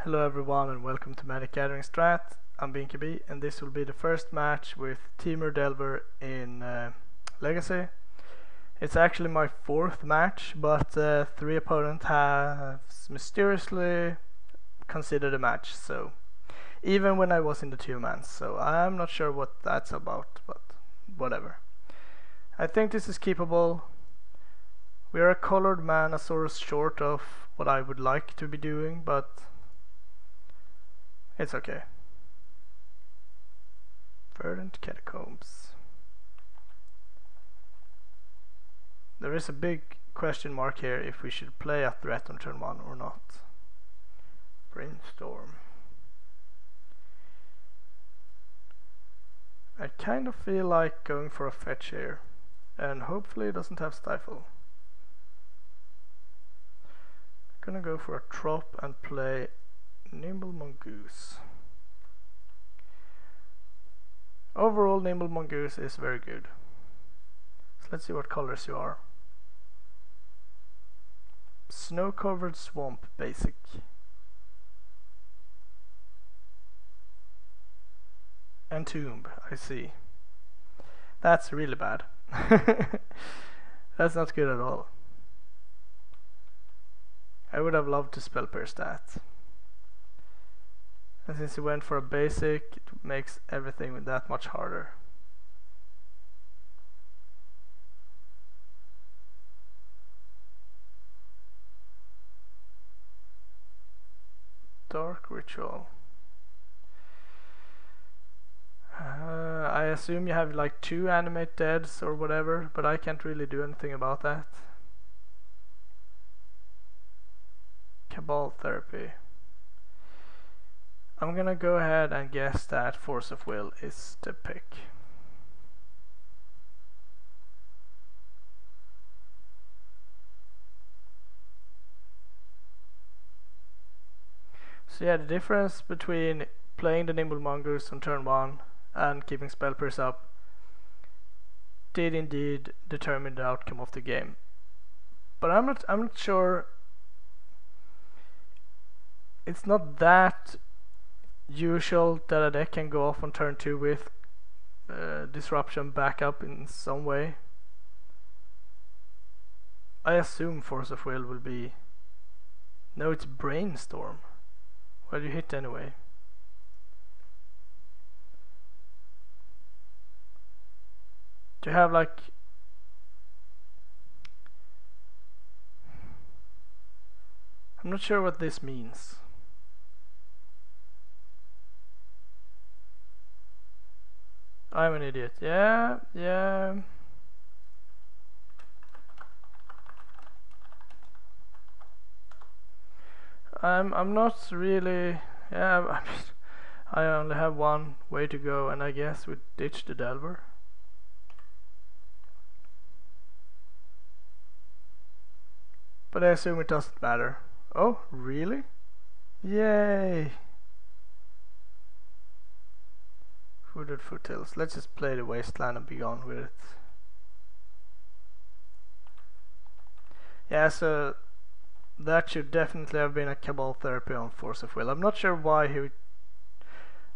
Hello everyone and welcome to MagicGatheringStrat. I'm Binkabi and this will be the first match with Temur Delver in Legacy. It's actually my fourth match, but three opponents have mysteriously considered a match, so even when I was in the 2-man, so I'm not sure what that's about, but whatever. I think this is keepable. We are a colored mana source short of what I would like to be doing, but it's okay. Verdant Catacombs. There is a big question mark here if we should play a threat on turn 1 or not. Brainstorm. I kind of feel like going for a fetch here, and hopefully it doesn't have Stifle. I'm gonna go for a trop and play Nimble Mongoose. Overall, Nimble Mongoose is very good. So let's see what colors you are. Snow-covered swamp, basic. Entomb, I see. That's really bad. That's not good at all. I would have loved to spell pierce that. And since he went for a basic, it makes everything that much harder. Dark Ritual. I assume you have like 2 animate deads or whatever, but I can't really do anything about that. Cabal Therapy. I'm gonna go ahead and guess that Force of Will is the pick. So yeah, the difference between playing the Nimble Mongoose on turn 1 and keeping Spell Pierce up did indeed determine the outcome of the game. But I'm not sure. It's not that usual that a deck can go off on turn 2 with disruption backup in some way. I assume Force of Will will be... No, it's Brainstorm. Well, you hit anyway. Do you have like... I'm not sure what this means. I'm an idiot. Yeah. I'm not really. Yeah, I mean, I only have one way to go, and I guess we ditch the Delver. But I assume it doesn't matter. Oh, really? Yay! Wooded Foothills. Let's just play the Wasteland and be gone with it. Yeah, so that should definitely have been a Cabal Therapy on Force of Will. I'm not sure why you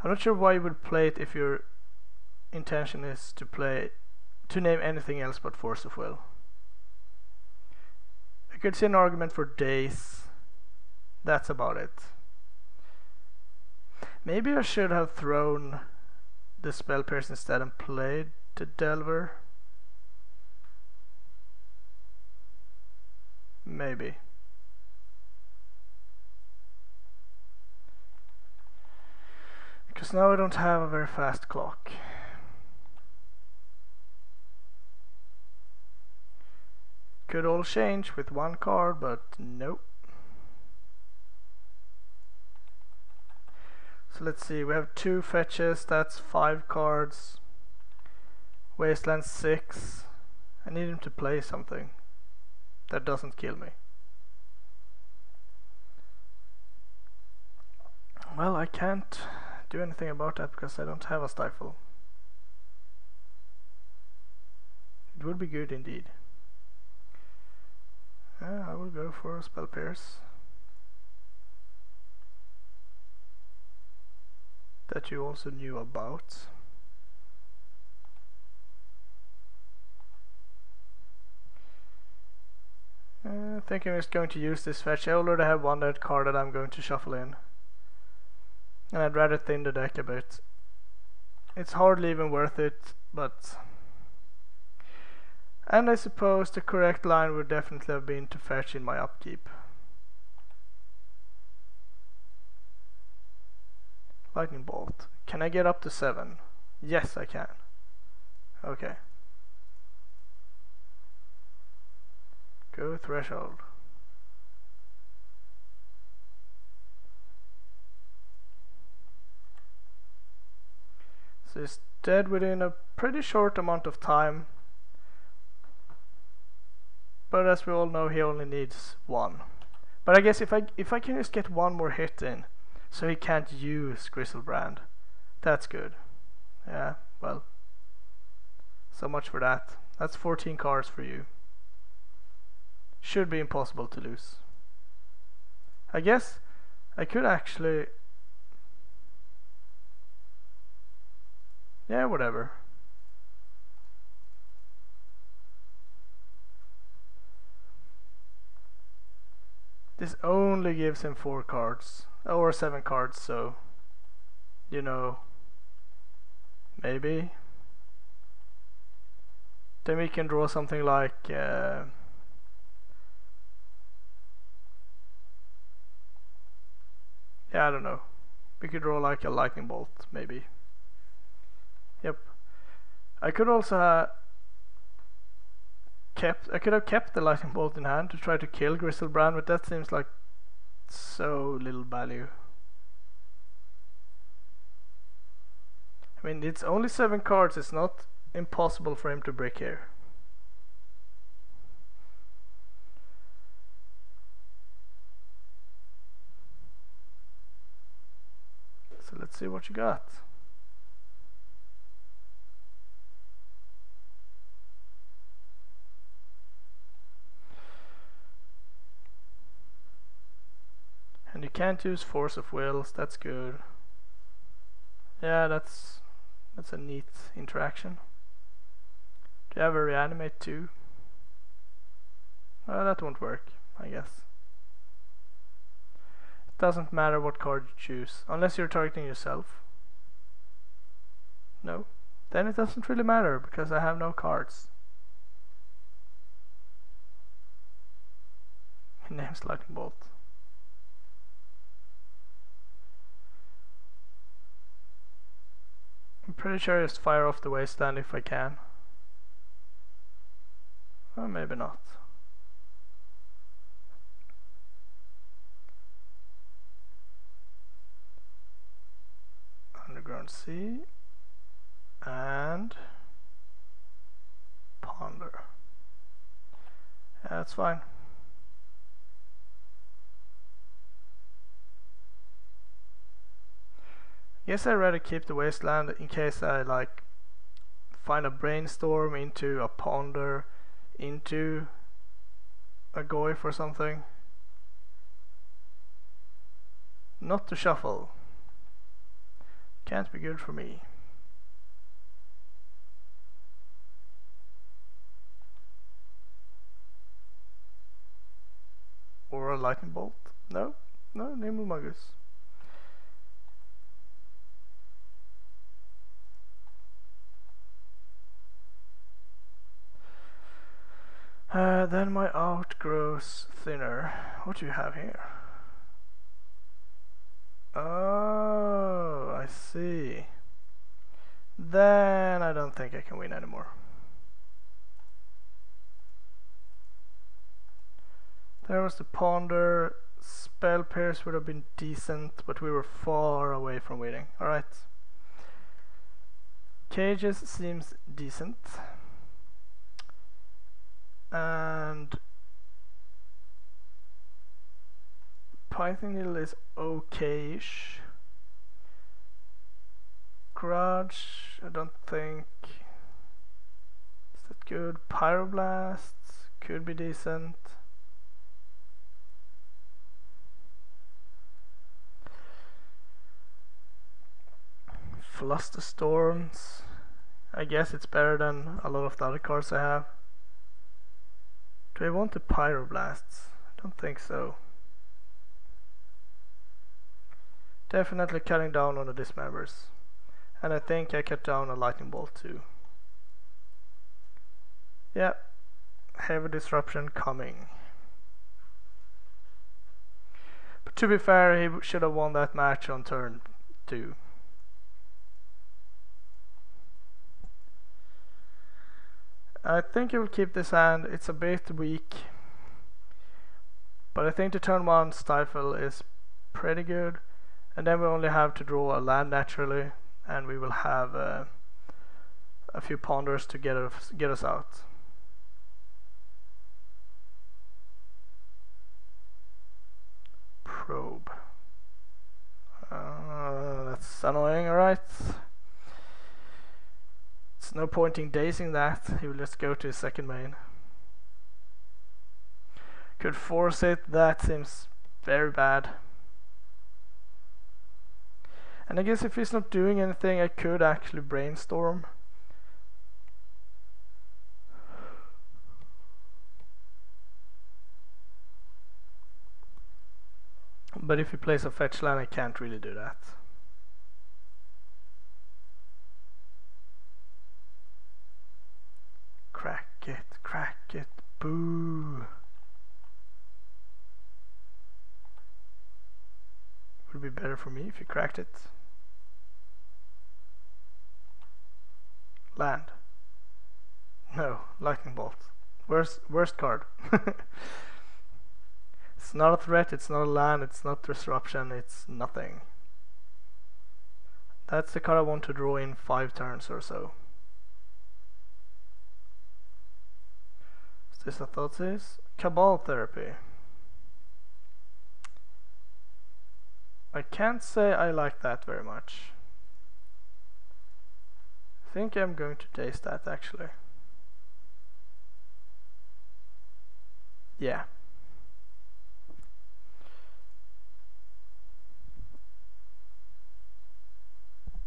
would play it if your intention is to name anything else but Force of Will. I could see an argument for Days. That's about it. Maybe I should have thrown the Spell Pierce instead and played the Delver. Maybe. Because now I don't have a very fast clock. Could all change with one card, but nope. So let's see, we have 2 fetches, that's 5 cards. Wasteland 6. I need him to play something that doesn't kill me. Well, I can't do anything about that because I don't have a Stifle. It would be good indeed. I will go for a Spell Pierce. that you also knew about. I think I'm just going to use this fetch. I already have one dead card that I'm going to shuffle in. And I'd rather thin the deck a bit. It's hardly even worth it, but... And I suppose the correct line would definitely have been to fetch in my upkeep. Lightning Bolt. Can I get up to 7? Yes, I can. Okay. Go Threshold. So he's dead within a pretty short amount of time. But as we all know, he only needs 1. But I guess if I can just get 1 more hit in, so he can't use Griselbrand, that's good. Yeah, well, so much for that. That's 14 cards for you. Should be impossible to lose. I guess I could actually... Yeah, whatever. This only gives him 4 cards, or 7 cards, so, you know, maybe. Then we can draw something like, yeah, I don't know. We could draw like a lightning bolt, maybe. Yep. I could also I could have kept the lightning bolt in hand to try to kill Griselbrand, but that seems like so little value. I mean, it's only 7 cards. It's not impossible for him to break here. So let's see what you got. And you can't use Force of Wills, that's good. Yeah, that's a neat interaction. Do you have a Reanimate too? Well, that won't work, I guess. It doesn't matter what card you choose, unless you're targeting yourself. No? Then it doesn't really matter, because I have no cards. He names Lightning Bolt. I'm pretty sure I just fire off the Wasteland if I can. Or maybe not. Underground Sea and Ponder. Yeah, that's fine. Guess I'd rather keep the Wasteland in case I like find a Brainstorm into a Ponder into a Goyf or something. Not to shuffle. Can't be good for me. Or a Lightning Bolt? No, no, Nimble Magus. Then my out grows thinner. What do you have here? Oh, I see. Then I don't think I can win anymore. There was the Ponder. Spell Pierce would have been decent, but we were far away from winning. Alright. Cages seems decent. And Python Needle is okay-ish. Grudge, I don't think. Is that good? Pyroblast could be decent. Flusterstorms. I guess it's better than a lot of the other cards I have. Do I want the Pyroblasts? I don't think so. Definitely cutting down on the Dismembers. And I think I cut down a Lightning Bolt too. Yeah, heavy disruption coming. But to be fair, he should have won that match on turn 2. I think he will keep this hand. It's a bit weak, but I think the turn 1 Stifle is pretty good, and then we only have to draw a land naturally, and we will have a few ponders to get us out. Probe. That's annoying, alright. It's no point in dazing that, he will just go to his second main. Could force it, that seems very bad. And I guess if he's not doing anything, I could actually brainstorm. But if he plays a fetch land, I can't really do that. Crack it, boo. Would be better for me if you cracked it. Land. No, Lightning Bolt. Worst card. It's not a threat, it's not a land, it's not disruption, it's nothing. That's the card I want to draw in 5 turns or so. Is this a Thoughtseize? Cabal Therapy. I can't say I like that very much. I think I'm going to taste that actually. Yeah.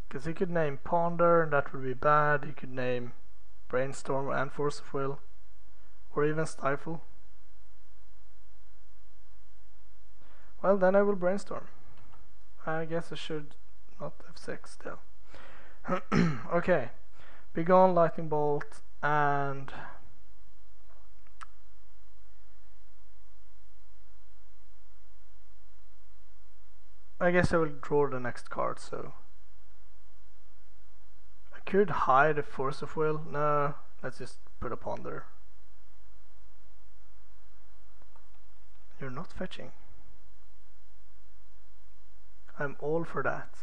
Because he could name Ponder and that would be bad. He could name Brainstorm and Force of Will. Or even Stifle. Well, then I will Brainstorm. I guess I should not have 6 still. Okay. Begone, Lightning Bolt, and I guess I will draw the next card, so I could hide a Force of Will. No, let's just put a Ponder. You're not fetching. I'm all for that.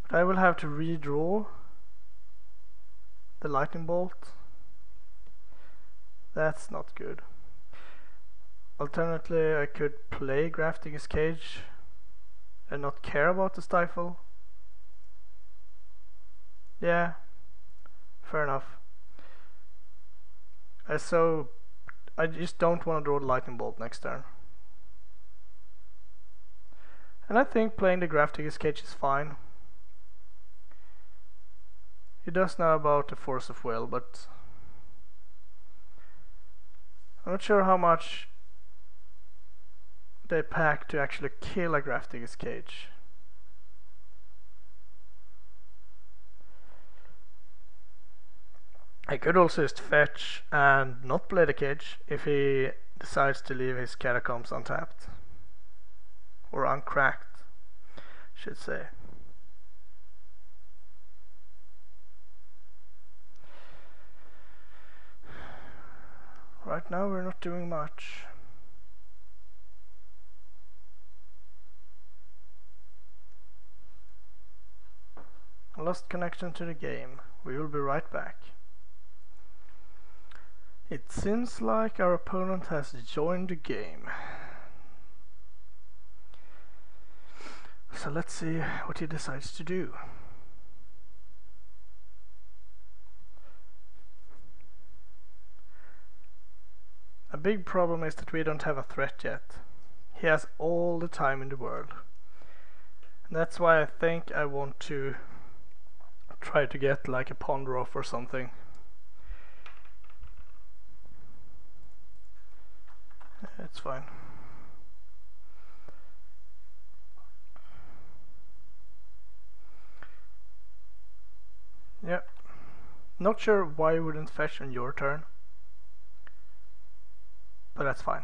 But I will have to redraw the Lightning Bolt. That's not good. Alternatively, I could play Grafdigger's Cage and not care about the Stifle. Yeah, fair enough. So I just don't want to draw the Lightning Bolt next turn. And I think playing the Grafdigger's Cage is fine. He does know about the Force of Will, but I'm not sure how much they pack to actually kill a Grafdigger's Cage. I could also just fetch and not play the cage if he decides to leave his Catacombs untapped. Or uncracked, should say. Right now we're not doing much. I lost connection to the game. We will be right back. It seems like our opponent has joined the game. So let's see what he decides to do. A big problem is that we don't have a threat yet. He has all the time in the world. And that's why I think I want to try to get like a ponder off or something. It's fine. Yep. Not sure why you wouldn't fetch on your turn, but that's fine.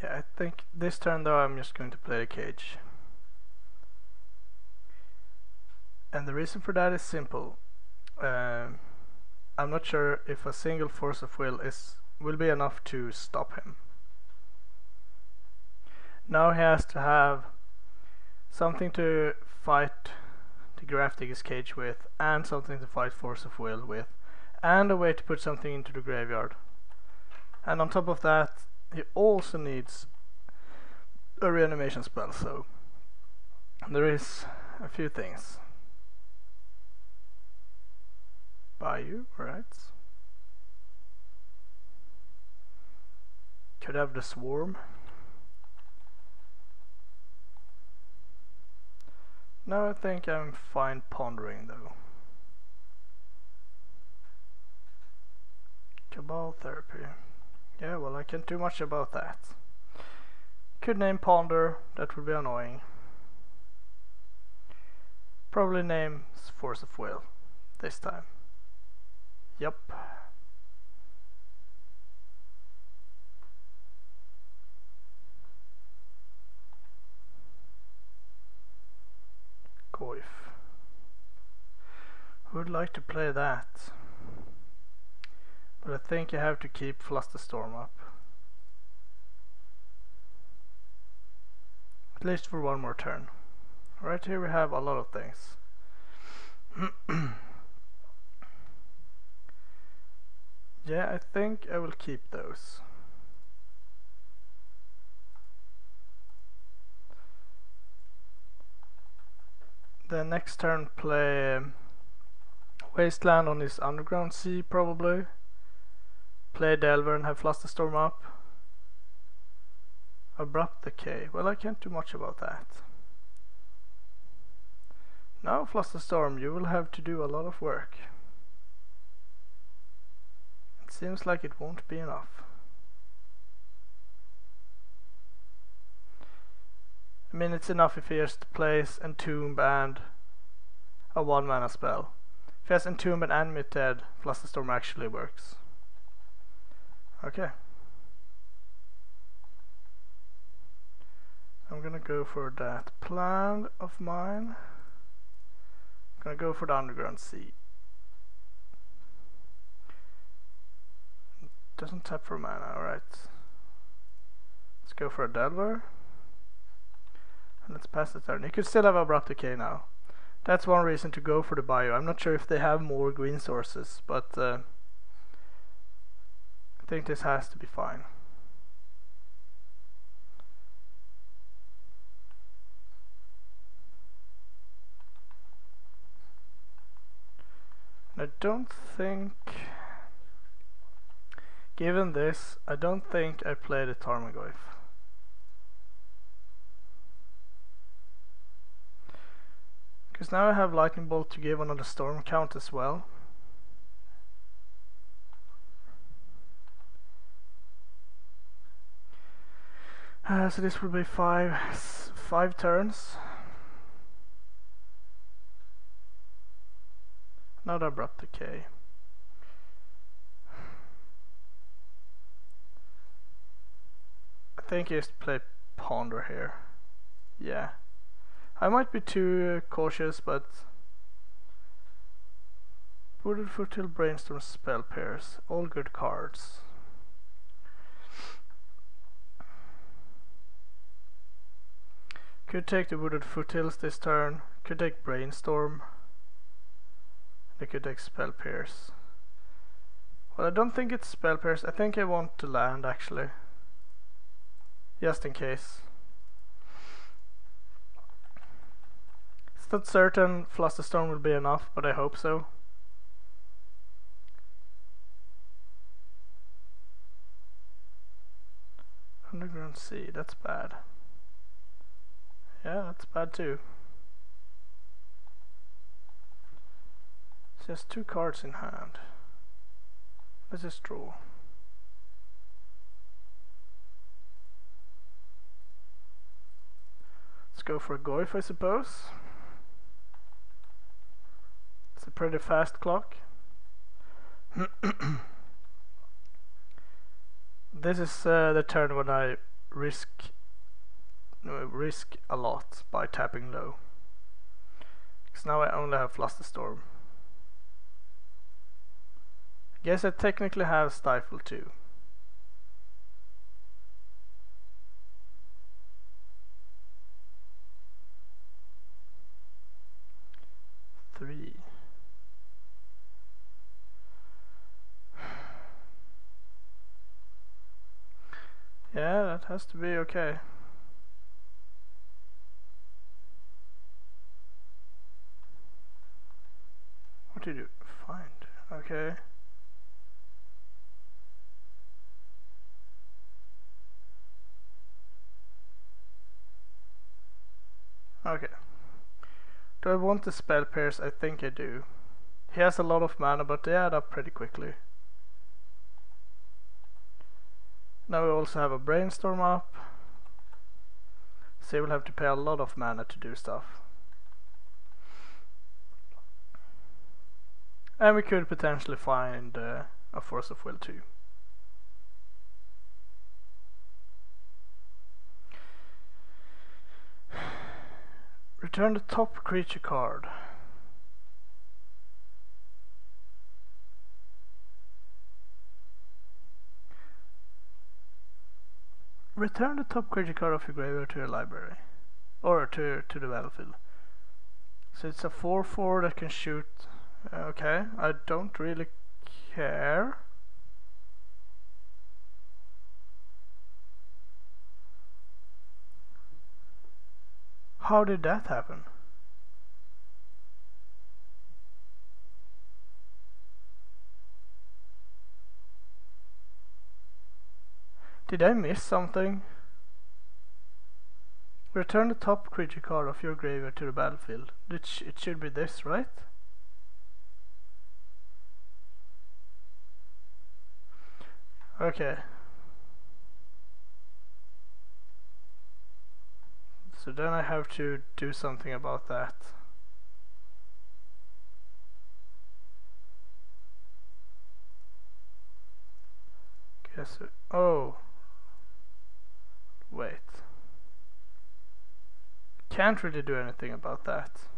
Yeah, I think this turn though I'm just going to play a cage. And the reason for that is simple. I'm not sure if a single force of will will be enough to stop him. Now he has to have something to fight the Grafdigger's Cage with, and something to fight Force of Will with, and a way to put something into the graveyard. And on top of that, he also needs a reanimation spell, so there is a few things. Bayou, right? Could have the Swarm. Now I think I'm fine pondering though. Cabal Therapy. Yeah, well, I can't do much about that. Could name Ponder, that would be annoying. Probably name Force of Will this time. Yup. Coif. Would like to play that, but I think I have to keep Flusterstorm up. At least for one more turn. Right here we have a lot of things. Yeah, I think I will keep those. The next turn play Wasteland on his Underground Sea probably. Play Delver and have Flusterstorm up. Abrupt Decay. Well, I can't do much about that. Now Flusterstorm, you will have to do a lot of work. It seems like it won't be enough. I mean, it's enough if he just plays Entomb and a 1-mana spell. If he has Entomb and Animate Dead, Flusterstorm actually works. Okay. I'm gonna go for that plan of mine. I'm gonna go for the Underground Sea. Doesn't tap for mana, alright. Let's go for a Delver. And let's pass the turn. You could still have Abrupt Decay now. That's one reason to go for the Bayou. I'm not sure if they have more green sources, but I think this has to be fine. I don't think, given this, I don't think I play the Tarmogoyf. Because now I have Lightning Bolt to give another Storm count as well. So this will be five turns. Another Abrupt Decay. I think I just play Ponder here. Yeah. I might be too cautious, but Wooded Foothill, Brainstorm, Spell Pairs, all good cards. Could take the Wooded Foothills this turn, could take Brainstorm. I could take Spell Pierce. Well, I don't think it's Spell Pierce. I think I want to land actually, just in case. It's not certain Flusterstorm will be enough, but I hope so. Underground Sea, that's bad. Yeah, that's bad too. It's just 2 cards in hand. Let's just draw. Let's go for a Goyf, I suppose. It's a pretty fast clock. This is the turn when I risk a lot by tapping low. Because now I only have Flusterstorm. I guess I technically have Stifle too. Three. Yeah, that has to be okay. What do you do? Find. Okay. Okay. Do I want the Spell Pierce? I think I do. He has a lot of mana, but they add up pretty quickly. Now we also have a Brainstorm up. So we'll have to pay a lot of mana to do stuff. And we could potentially find a Force of Will too. Return the top creature card. Return the top creature card of your graveyard to your library. Or to the battlefield. So it's a 4/4 that can shoot. Okay, I don't really care. How did that happen? Did I miss something? Return the top creature card of your graveyard to the battlefield. It should be this, right? Okay. So then I have to do something about that. Guess it, oh. Wait. Can't really do anything about that.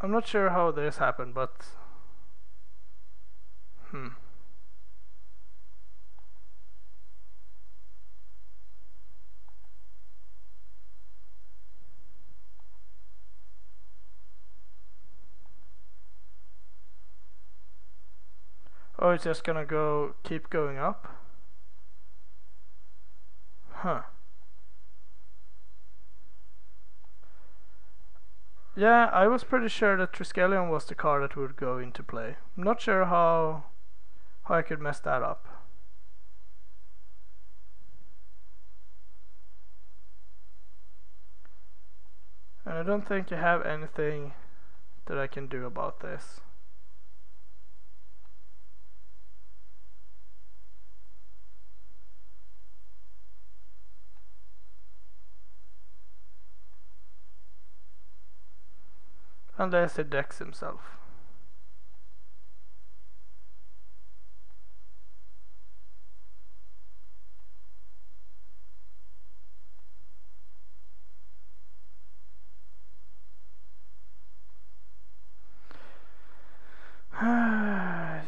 I'm not sure how this happened, but oh, it's just gonna keep going up? Huh. Yeah, I was pretty sure that Triskelion was the card that would go into play. I'm not sure how I could mess that up. And I don't think I have anything that I can do about this. Unless he decks himself.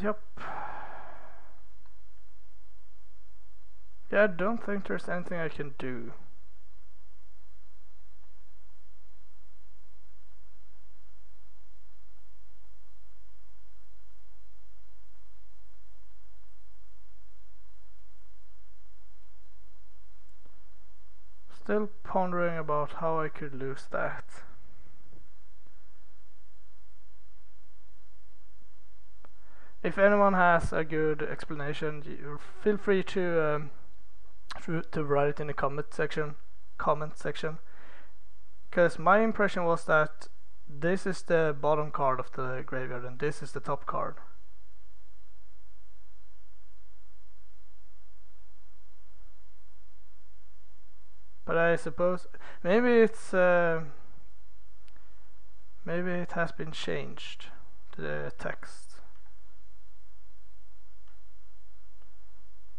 Yup. Yeah, I don't think there's anything I can do. Still pondering about how I could lose that. If anyone has a good explanation, you feel free to write it in the comment section. Because my impression was that this is the bottom card of the graveyard and this is the top card. But I suppose maybe it's maybe it has been changed, the text.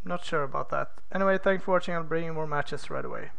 Not sure about that. Anyway, thanks for watching. I'll bring you more matches right away.